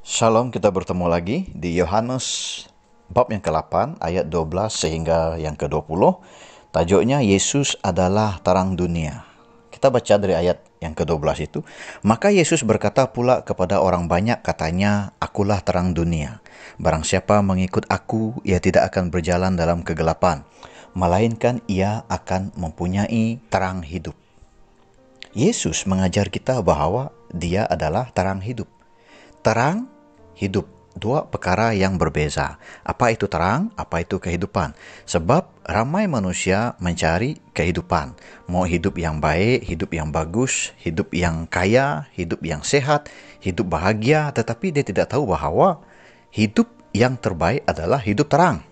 Shalom, kita bertemu lagi di Yohanes bab yang ke-8 ayat 12 sehingga yang ke-20. Tajuknya Yesus adalah terang dunia. Kita baca dari ayat yang ke-12 itu. Maka Yesus berkata pula kepada orang banyak, katanya, "Akulah terang dunia. Barang siapa mengikut aku, ia tidak akan berjalan dalam kegelapan, melainkan ia akan mempunyai terang hidup." Yesus mengajar kita bahwa Dia adalah terang hidup. Terang, hidup, dua perkara yang berbeza. Apa itu terang? Apa itu kehidupan? Sebab ramai manusia mencari kehidupan. Mau hidup yang baik, hidup yang bagus, hidup yang kaya, hidup yang sehat, hidup bahagia. Tetapi dia tidak tahu bahwa hidup yang terbaik adalah hidup terang.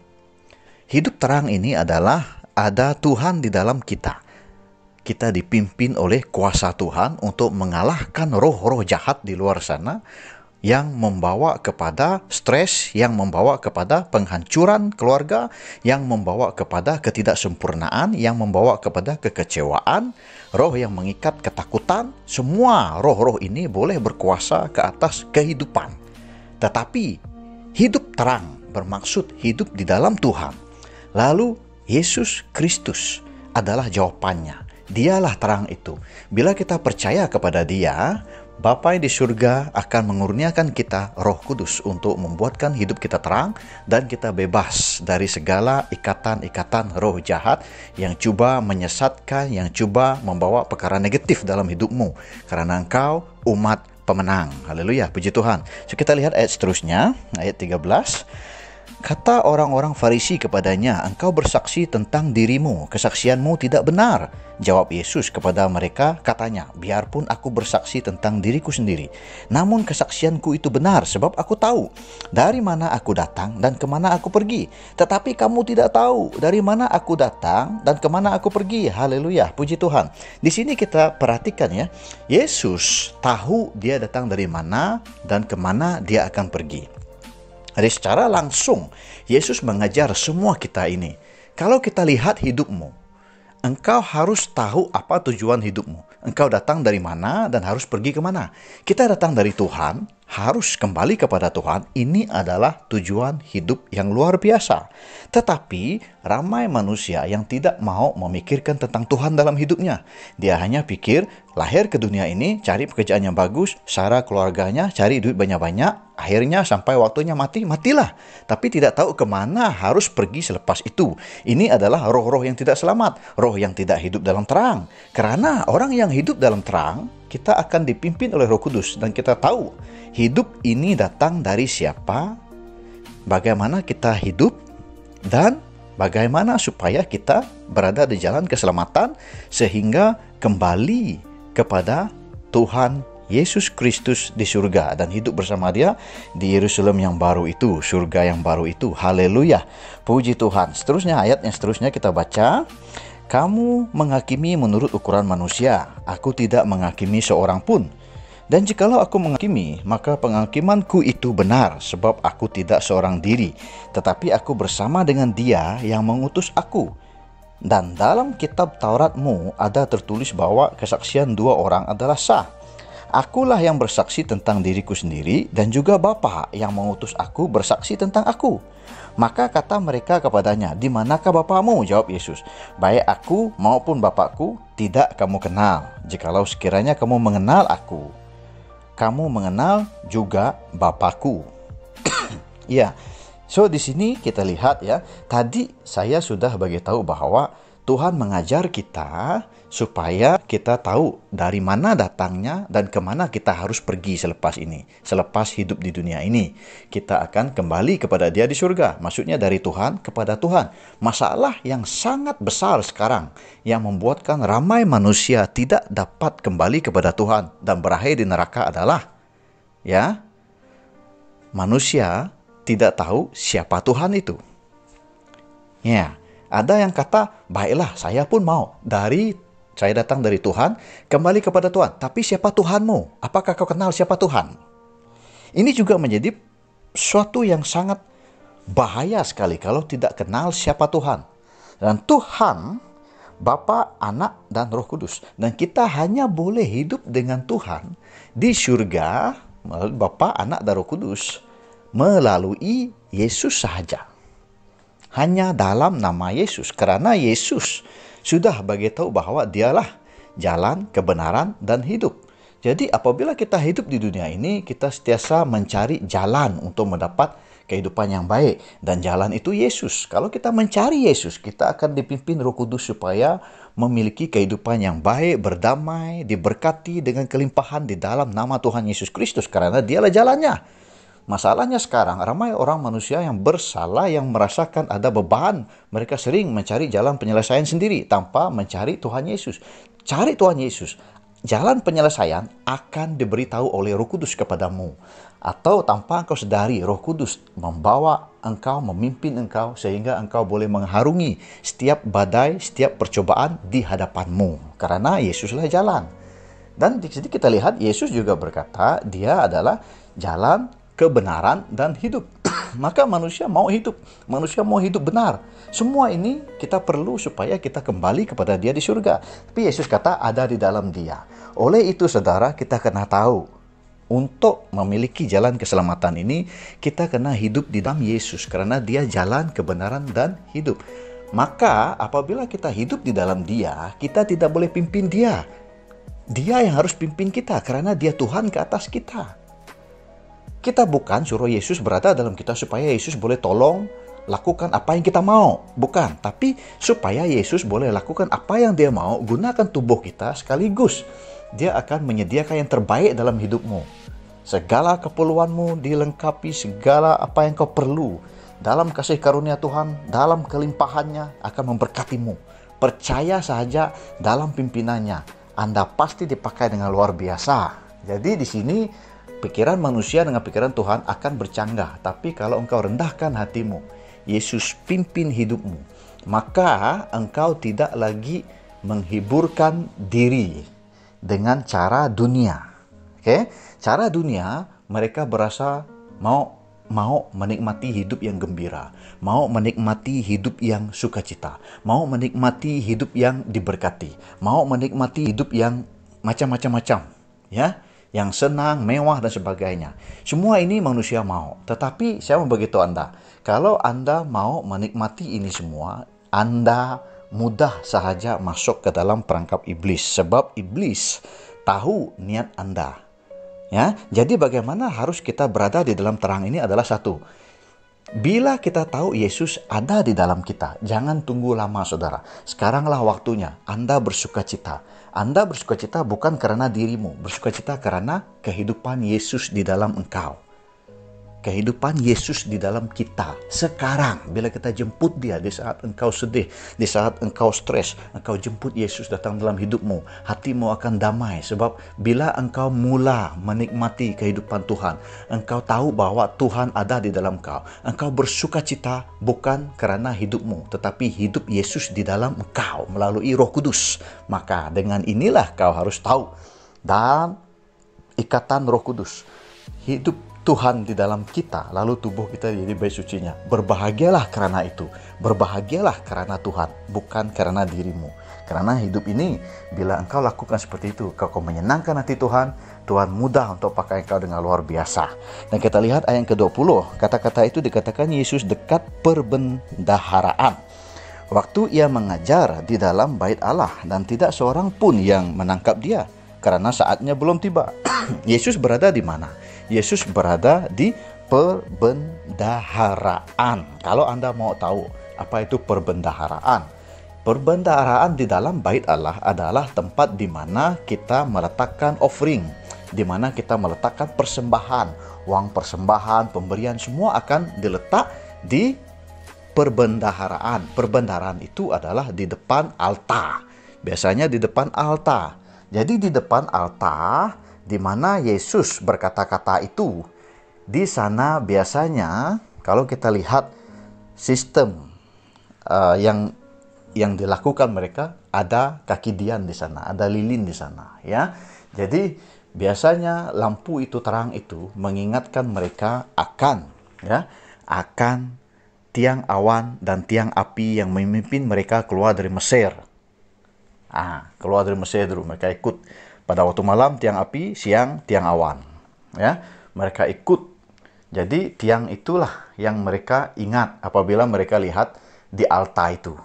Hidup terang ini adalah ada Tuhan di dalam kita. Kita dipimpin oleh kuasa Tuhan untuk mengalahkan roh-roh jahat di luar sana yang membawa kepada stres, yang membawa kepada penghancuran keluarga, yang membawa kepada ketidaksempurnaan, yang membawa kepada kekecewaan, roh yang mengikat ketakutan. Semua roh-roh ini boleh berkuasa ke atas kehidupan. Tetapi hidup terang bermaksud hidup di dalam Tuhan. Lalu Yesus Kristus adalah jawabannya. Dialah terang itu. Bila kita percaya kepada Dia, Bapa di surga akan mengurniakan kita Roh Kudus untuk membuatkan hidup kita terang dan kita bebas dari segala ikatan-ikatan roh jahat yang coba menyesatkan, yang coba membawa perkara negatif dalam hidupmu. Karena engkau umat pemenang. Haleluya, puji Tuhan. So kita lihat ayat seterusnya, ayat 13. Kata orang-orang Farisi kepadanya, "Engkau bersaksi tentang dirimu, kesaksianmu tidak benar." Jawab Yesus kepada mereka, katanya, "Biarpun aku bersaksi tentang diriku sendiri, namun kesaksianku itu benar, sebab aku tahu dari mana aku datang dan kemana aku pergi. Tetapi kamu tidak tahu dari mana aku datang dan kemana aku pergi." Haleluya, puji Tuhan. Di sini kita perhatikan ya, Yesus tahu dia datang dari mana dan kemana dia akan pergi. Jadi secara langsung Yesus mengajar semua kita ini. Kalau kita lihat hidupmu, engkau harus tahu apa tujuan hidupmu. Engkau datang dari mana dan harus pergi kemana. Kita datang dari Tuhan, harus kembali kepada Tuhan. Ini adalah tujuan hidup yang luar biasa. Tetapi ramai manusia yang tidak mau memikirkan tentang Tuhan dalam hidupnya. Dia hanya pikir lahir ke dunia ini, cari pekerjaan yang bagus, sara keluarganya, cari duit banyak-banyak. Akhirnya sampai waktunya mati, matilah. Tapi tidak tahu kemana harus pergi selepas itu. Ini adalah roh-roh yang tidak selamat. Roh yang tidak hidup dalam terang. Karena orang yang hidup dalam terang, kita akan dipimpin oleh Roh Kudus. Dan kita tahu hidup ini datang dari siapa, bagaimana kita hidup, dan bagaimana supaya kita berada di jalan keselamatan sehingga kembali kepada Tuhan Yesus Kristus di surga dan hidup bersama Dia di Yerusalem yang baru itu, surga yang baru itu. Haleluya, puji Tuhan. Seterusnya, ayat yang seterusnya kita baca. "Kamu menghakimi menurut ukuran manusia, aku tidak menghakimi seorang pun. Dan jikalau aku menghakimi, maka penghakimanku itu benar, sebab aku tidak seorang diri, tetapi aku bersama dengan Dia yang mengutus aku. Dan dalam kitab Tauratmu ada tertulis bahwa kesaksian dua orang adalah sah. Akulah yang bersaksi tentang diriku sendiri, dan juga Bapa yang mengutus aku bersaksi tentang aku." Maka kata mereka kepadanya, "Di manakah Bapamu?" Jawab Yesus, "Baik aku maupun Bapakku tidak kamu kenal. Jikalau sekiranya kamu mengenal aku, kamu mengenal juga Bapakku." Ya, so di sini kita lihat ya, tadi saya sudah bagi tahu bahwa Tuhan mengajar kita supaya kita tahu dari mana datangnya dan kemana kita harus pergi selepas ini. Selepas hidup di dunia ini, kita akan kembali kepada Dia di surga. Maksudnya dari Tuhan kepada Tuhan. Masalah yang sangat besar sekarang yang membuatkan ramai manusia tidak dapat kembali kepada Tuhan dan berakhir di neraka adalah ya, manusia tidak tahu siapa Tuhan itu. Ya, ada yang kata, "Baiklah, saya pun mau. Saya datang dari Tuhan, kembali kepada Tuhan. Tapi siapa Tuhanmu? Apakah kau kenal siapa Tuhan?" Ini juga menjadi suatu yang sangat bahaya sekali kalau tidak kenal siapa Tuhan. Dan Tuhan, Bapa, Anak, dan Roh Kudus. Dan kita hanya boleh hidup dengan Tuhan di surga melalui Bapa, Anak, dan Roh Kudus, melalui Yesus sahaja. Hanya dalam nama Yesus, karena Yesus sudah beritahu bahwa dialah jalan, kebenaran, dan hidup. Jadi apabila kita hidup di dunia ini, kita sentiasa mencari jalan untuk mendapat kehidupan yang baik. Dan jalan itu Yesus. Kalau kita mencari Yesus, kita akan dipimpin Roh Kudus supaya memiliki kehidupan yang baik, berdamai, diberkati dengan kelimpahan di dalam nama Tuhan Yesus Kristus. Karena dialah jalannya. Masalahnya sekarang, ramai orang manusia yang bersalah, yang merasakan ada beban. Mereka sering mencari jalan penyelesaian sendiri tanpa mencari Tuhan Yesus. Cari Tuhan Yesus. Jalan penyelesaian akan diberitahu oleh Roh Kudus kepadamu. Atau tanpa engkau sedari, Roh Kudus membawa engkau, memimpin engkau, sehingga engkau boleh mengharungi setiap badai, setiap percobaan di hadapanmu. Karena Yesuslah jalan. Dan di sini kita lihat Yesus juga berkata, dia adalah jalan, kebenaran, dan hidup. Maka manusia mau hidup benar. Semua ini kita perlu supaya kita kembali kepada dia di surga. Tapi Yesus kata ada di dalam dia. Oleh itu saudara, kita kena tahu, untuk memiliki jalan keselamatan ini, kita kena hidup di dalam Yesus. Karena dia jalan, kebenaran, dan hidup. Maka apabila kita hidup di dalam dia, kita tidak boleh pimpin dia. Dia yang harus pimpin kita, karena dia Tuhan ke atas kita. Kita bukan suruh Yesus berada dalam kita supaya Yesus boleh tolong lakukan apa yang kita mau. Bukan, tapi supaya Yesus boleh lakukan apa yang dia mau, gunakan tubuh kita sekaligus. Dia akan menyediakan yang terbaik dalam hidupmu. Segala keperluanmu dilengkapi, segala apa yang kau perlu. Dalam kasih karunia Tuhan, dalam kelimpahannya akan memberkatimu. Percaya saja dalam pimpinannya. Anda pasti dipakai dengan luar biasa. Jadi di sini pikiran manusia dengan pikiran Tuhan akan bercanggah. Tapi kalau engkau rendahkan hatimu, Yesus pimpin hidupmu, maka engkau tidak lagi menghiburkan diri dengan cara dunia. Oke? Cara dunia, mereka berasa mau menikmati hidup yang gembira, mau menikmati hidup yang sukacita, mau menikmati hidup yang diberkati, mau menikmati hidup yang macam-macam, ya, yang senang, mewah, dan sebagainya. Semua ini manusia mau. Tetapi saya mau beritahu Anda, kalau Anda mau menikmati ini semua, Anda mudah sahaja masuk ke dalam perangkap iblis. Sebab iblis tahu niat Anda. Ya, jadi bagaimana harus kita berada di dalam terang ini adalah satu. Bila kita tahu Yesus ada di dalam kita, jangan tunggu lama saudara. Sekaranglah waktunya Anda bersukacita. Anda bersukacita bukan karena dirimu, bersukacita karena kehidupan Yesus di dalam engkau. Kehidupan Yesus di dalam kita. Sekarang, bila kita jemput dia di saat engkau sedih, di saat engkau stres, engkau jemput Yesus datang dalam hidupmu, hatimu akan damai. Sebab bila engkau mula menikmati kehidupan Tuhan, engkau tahu bahwa Tuhan ada di dalam engkau bersukacita bukan karena hidupmu, tetapi hidup Yesus di dalam engkau melalui Roh Kudus. Maka dengan inilah kau harus tahu, dan ikatan Roh Kudus, hidup Tuhan di dalam kita, lalu tubuh kita jadi baik sucinya. Berbahagialah karena itu. Berbahagialah karena Tuhan, bukan karena dirimu. Karena hidup ini, bila engkau lakukan seperti itu, kau menyenangkan hati Tuhan, Tuhan mudah untuk pakai engkau dengan luar biasa. Dan kita lihat ayat ke-20, kata-kata itu dikatakan Yesus dekat perbendaharaan. Waktu ia mengajar di dalam bait Allah, dan tidak seorang pun yang menangkap dia, karena saatnya belum tiba. Yesus berada di mana? Yesus berada di perbendaharaan. Kalau Anda mau tahu apa itu perbendaharaan, perbendaharaan di dalam bait Allah adalah tempat di mana kita meletakkan offering, di mana kita meletakkan persembahan, uang persembahan, pemberian, semua akan diletak di perbendaharaan. Perbendaharaan itu adalah di depan altar. Biasanya di depan altar. Jadi di depan altar, di mana Yesus berkata-kata itu, di sana biasanya kalau kita lihat sistem yang dilakukan mereka, ada kaki dian di sana, ada lilin di sana, ya. Jadi biasanya lampu itu terang itu mengingatkan mereka akan tiang awan dan tiang api yang memimpin mereka keluar dari Mesir. Keluar dari Mesir dulu, mereka ikut. Pada waktu malam tiang api, siang tiang awan. Ya, mereka ikut. Jadi tiang itulah yang mereka ingat apabila mereka lihat di altar itu.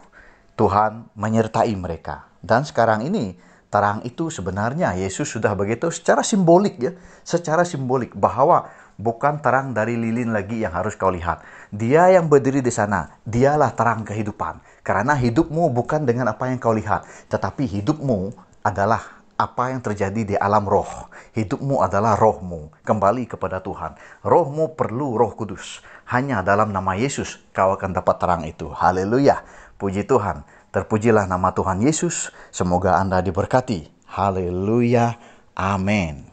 Tuhan menyertai mereka. Dan sekarang ini, terang itu sebenarnya Yesus sudah begitu secara simbolik ya. Secara simbolik bahwa bukan terang dari lilin lagi yang harus kau lihat. Dia yang berdiri di sana, dialah terang kehidupan. Karena hidupmu bukan dengan apa yang kau lihat, tetapi hidupmu adalah apa yang terjadi di alam roh. Hidupmu adalah rohmu. Kembali kepada Tuhan. Rohmu perlu Roh Kudus. Hanya dalam nama Yesus kau akan dapat terang itu. Haleluya. Puji Tuhan. Terpujilah nama Tuhan Yesus. Semoga Anda diberkati. Haleluya. Amin.